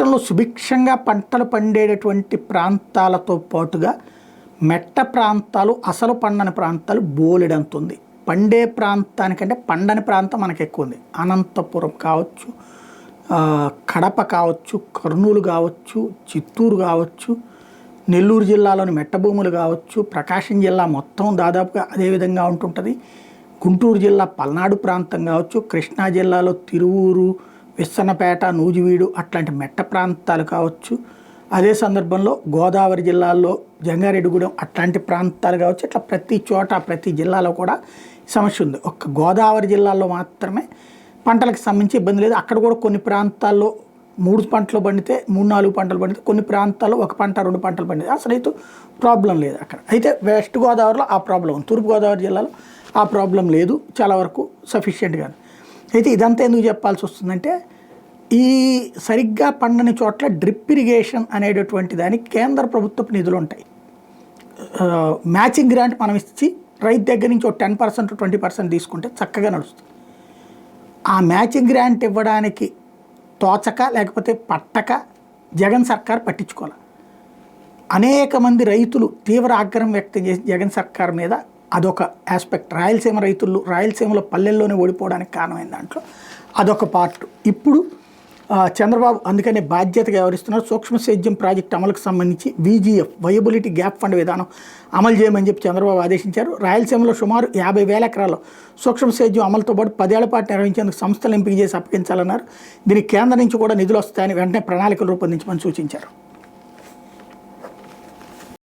రాష్ట్రంలో సుభిక్షంగా పంటలు పండేటటువంటి ప్రాంతాలతో పాటుగా మెట్ట ప్రాంతాలు, అసలు పండని ప్రాంతాలు బోలెడంతుంది. పండే ప్రాంతానికంటే పండని ప్రాంతం మనకు ఎక్కువ ఉంది. అనంతపురం కావచ్చు, కడప కావచ్చు, కర్నూలు కావచ్చు, చిత్తూరు కావచ్చు, నెల్లూరు జిల్లాలోని మెట్ట భూములు కావచ్చు, ప్రకాశం జిల్లా మొత్తం దాదాపుగా అదే విధంగా ఉంటుంటుంది. గుంటూరు జిల్లా పల్నాడు ప్రాంతం కావచ్చు, కృష్ణా జిల్లాలో తిరువూరు, విస్సన్నపేట, నూజివీడు అట్లాంటి మెట్ట ప్రాంతాలు కావచ్చు. అదే సందర్భంలో గోదావరి జిల్లాల్లో జంగారెడ్డిగూడెం అట్లాంటి ప్రాంతాలు కావచ్చు. ఇట్లా ప్రతి చోట ప్రతి జిల్లాలో కూడా సమస్య ఉంది. ఒక్క గోదావరి జిల్లాలో మాత్రమే పంటలకు సంబంధించి ఇబ్బంది లేదు. అక్కడ కూడా కొన్ని ప్రాంతాల్లో 3 పంటలు పండితే 3-4 పంటలు పండితే, కొన్ని ప్రాంతాల్లో 1 పంట 2 పంటలు పండితే అసలు అయితే ప్రాబ్లం లేదు అక్కడ. అయితే వెస్ట్ గోదావరిలో ఆ ప్రాబ్లం ఉంది. తూర్పుగోదావరి జిల్లాలో ఆ ప్రాబ్లం లేదు, చాలా వరకు సఫిషియెంట్గా. అయితే ఇదంతా ఎందుకు చెప్పాల్సి వస్తుందంటే, ఈ సరిగ్గా పండని చోట్ల డ్రిప్ ఇరిగేషన్ అనేటటువంటి దానికి కేంద్ర ప్రభుత్వపు నిధులు ఉంటాయి. మ్యాచింగ్ గ్రాంట్ మనం ఇచ్చి రైతు దగ్గర నుంచి ఒక 10% 20% తీసుకుంటే చక్కగా నడుస్తుంది. ఆ మ్యాచింగ్ గ్రాంట్ ఇవ్వడానికి తోచక లేకపోతే పట్టక జగన్ సర్కార్ పట్టించుకోవాలి. అనేక మంది రైతులు తీవ్ర ఆగ్రహం వ్యక్తం చేసి జగన్ సర్కార్ మీద, అదొక ఆస్పెక్ట్. రాయలసీమ రైతులు రాయలసీమలో పల్లెల్లోనే ఓడిపోవడానికి కారణమైన దాంట్లో అదొక పార్ట్. ఇప్పుడు చంద్రబాబు అందుకనే బాధ్యతగా వ్యవహరిస్తున్నారు. సూక్ష్మ సేద్యం ప్రాజెక్టు అమలుకు సంబంధించి VGF వయబిలిటీ గ్యాప్ ఫండ్ విధానం అమలు చేయమని చెప్పి చంద్రబాబు ఆదేశించారు. రాయలసీమలో సుమారు 50,000 ఎకరాల్లో సూక్ష్మ సేద్యం అమలుతో పాటు 10 ఏళ్ల పాటు నిర్వహించేందుకు సంస్థలు ఎంపిక చేసి అప్పగించాలన్నారు. దీనికి కేంద్రం నుంచి కూడా నిధులు వస్తాయని వెంటనే ప్రణాళికలు రూపొందించమని సూచించారు.